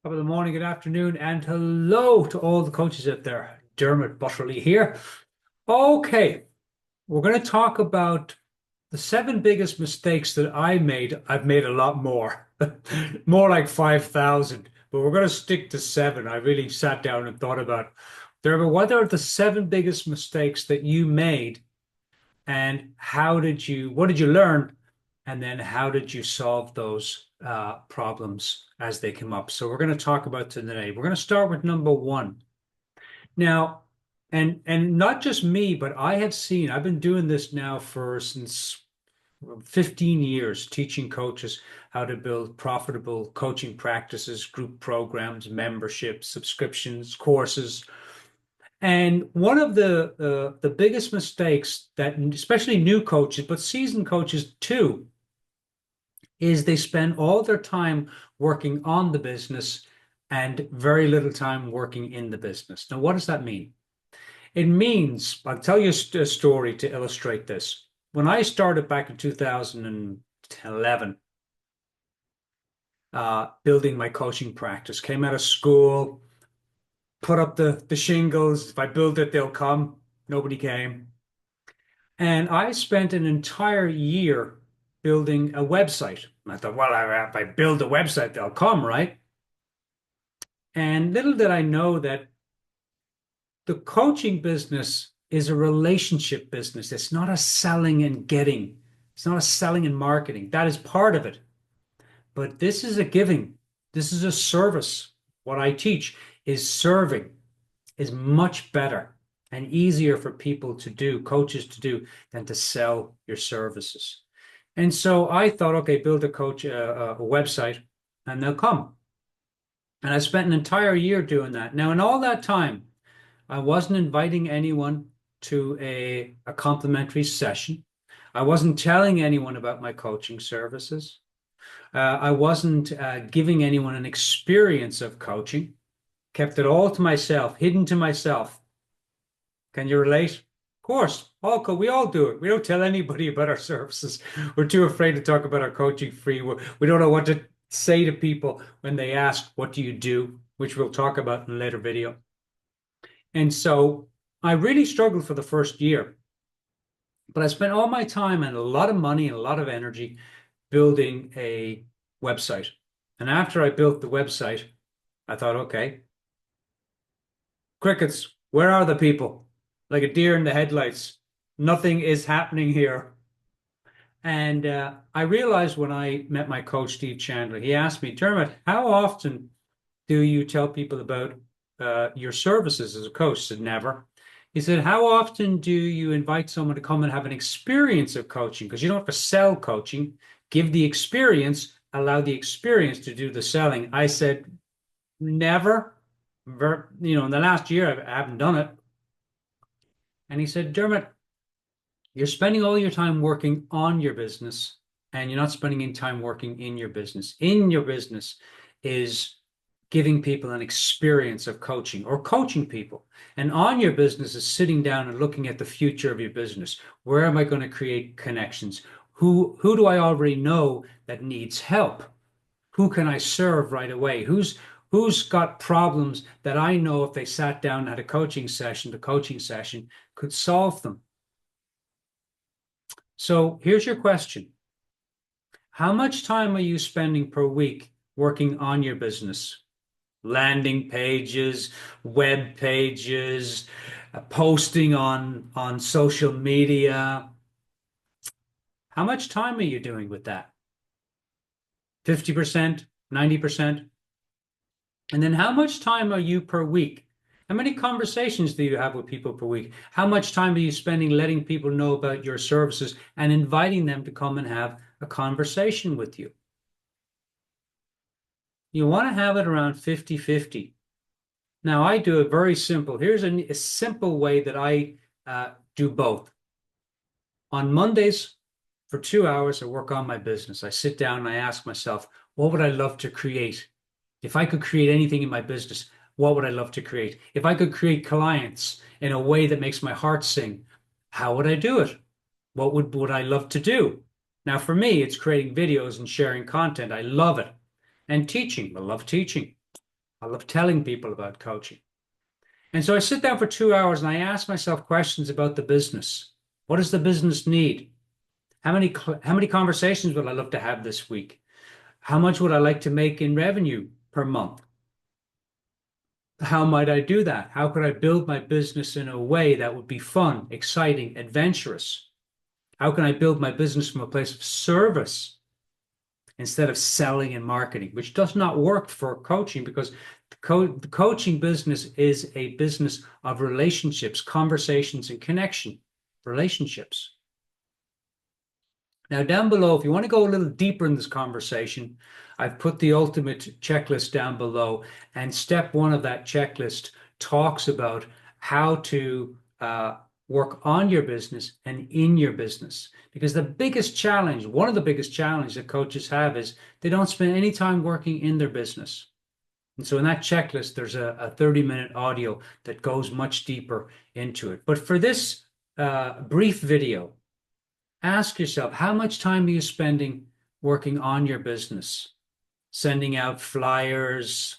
Top of the morning, good afternoon, and hello to all the coaches out there. Dermot Butterly here. Okay, we're going to talk about the seven biggest mistakes that I made. I've made a lot more, more like 5,000, but we're going to stick to seven. I really sat down and thought about, Dermot, what are the seven biggest mistakes that you made, and what did you learn? And then how did you solve those problems as they come up? So we're going to talk about today. We're going to start with number one. Now, and not just me, but I've been doing this now since 15 years, teaching coaches how to build profitable coaching practices, group programs, memberships, subscriptions, courses. And one of the biggest mistakes that especially new coaches, but seasoned coaches too, is they spend all their time working on the business and very little time working in the business. Now, what does that mean? It means, I'll tell you a story to illustrate this. When I started back in 2011, building my coaching practice, came out of school, put up the shingles. If I build it, they'll come. Nobody came. And I spent an entire year building a website. And I thought, well, if I build a website, they'll come, right? And little did I know that the coaching business is a relationship business. It's not a selling and getting. It's not a selling and marketing. That is part of it. But this is a giving. This is a service. What I teach is serving is much better and easier for people to do, coaches to do, than to sell your services. And so I thought, okay, build a website, and they'll come. And I spent an entire year doing that. Now, in all that time, I wasn't inviting anyone to a complimentary session. I wasn't telling anyone about my coaching services. I wasn't giving anyone an experience of coaching. Kept it all to myself, hidden to myself. Can you relate? Of course, we all do it. We don't tell anybody about our services. We're too afraid to talk about our coaching free. We don't know what to say to people when they ask, what do you do? Which we'll talk about in a later video. And so I really struggled for the first year, but I spent all my time and a lot of money and a lot of energy building a website. And after I built the website, I thought, okay, crickets, where are the people? Like a deer in the headlights. Nothing is happening here. And I realized when I met my coach, Steve Chandler, he asked me, Dermot, how often do you tell people about your services as a coach? I said, never. He said, how often do you invite someone to come and have an experience of coaching? Because you don't have to sell coaching. Give the experience, allow the experience to do the selling. I said, never. In the last year, I haven't done it. And he said, Dermot, you're spending all your time working on your business and you're not spending any time working in your business. In your business is giving people an experience of coaching or coaching people. And on your business is sitting down and looking at the future of your business. Where am I going to create connections? Who do I already know that needs help? Who can I serve right away? Who's got problems that I know if they sat down and had a coaching session, the coaching session could solve them. So here's your question. How much time are you spending per week working on your business? Landing pages, web pages, posting on social media. How much time are you doing with that? 50%, 90%? And then how much time are you per week? How many conversations do you have with people per week? How much time are you spending letting people know about your services and inviting them to come and have a conversation with you? You want to have it around 50-50. Now, I do it very simple. Here's a simple way that I do both. On Mondays, for 2 hours, I work on my business. I sit down and I ask myself, what would I love to create? If I could create anything in my business, what would I love to create? If I could create clients in a way that makes my heart sing, how would I do it? What would I love to do? Now, for me, it's creating videos and sharing content. I love it. And teaching. I love teaching. I love telling people about coaching. And so I sit down for 2 hours and I ask myself questions about the business. What does the business need? How many conversations would I love to have this week? How much would I like to make in revenue per month? How might I do that? How could I build my business in a way that would be fun, exciting, adventurous? How can I build my business from a place of service instead of selling and marketing, which does not work for coaching because the coaching business is a business of relationships, conversations, and connection. Relationships. Now, down below, if you want to go a little deeper in this conversation, I've put the ultimate checklist down below. And step one of that checklist talks about how to work on your business and in your business. Because the biggest challenge, one of the biggest challenges that coaches have is they don't spend any time working in their business. And so in that checklist, there's a 30-minute audio that goes much deeper into it. But for this brief video, ask yourself, how much time are you spending working on your business? Sending out flyers,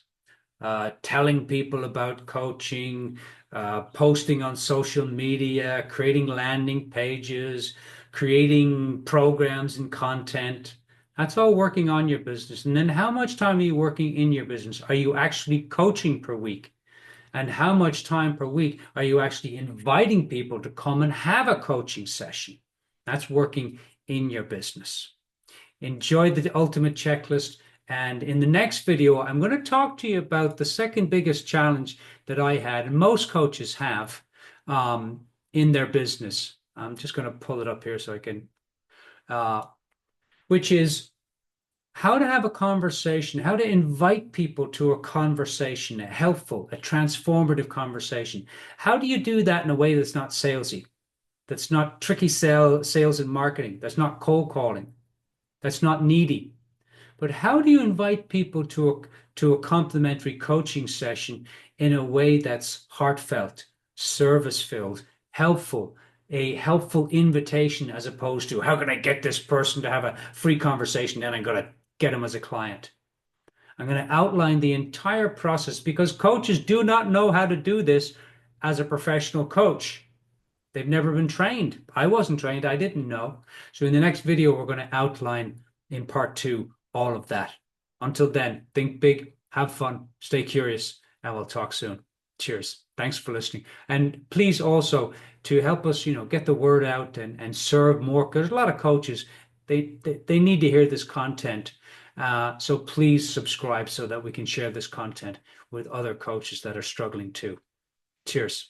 telling people about coaching, posting on social media, creating landing pages, creating programs and content. That's all working on your business. And then how much time are you working in your business? Are you actually coaching per week? And how much time per week are you actually inviting people to come and have a coaching session? That's working in your business. Enjoy the ultimate checklist. And in the next video, I'm going to talk to you about the second biggest challenge that I had, and most coaches have in their business. I'm just going to pull it up here so I can, which is how to have a conversation, how to invite people to a conversation, a helpful, a transformative conversation. How do you do that in a way that's not salesy, that's not tricky sales and marketing, that's not cold calling, that's not needy? But how do you invite people to a complimentary coaching session in a way that's heartfelt, service-filled, helpful, a helpful invitation as opposed to how can I get this person to have a free conversation and I'm going to get them as a client? I'm going to outline the entire process because coaches do not know how to do this as a professional coach. They've never been trained. I wasn't trained. I didn't know. So in the next video, we're going to outline in part 2 all of that. Until then, think big, have fun, stay curious, and we'll talk soon. Cheers. Thanks for listening. And please also, to help us, get the word out and serve more, because there's a lot of coaches, they need to hear this content. So please subscribe so that we can share this content with other coaches that are struggling too. Cheers.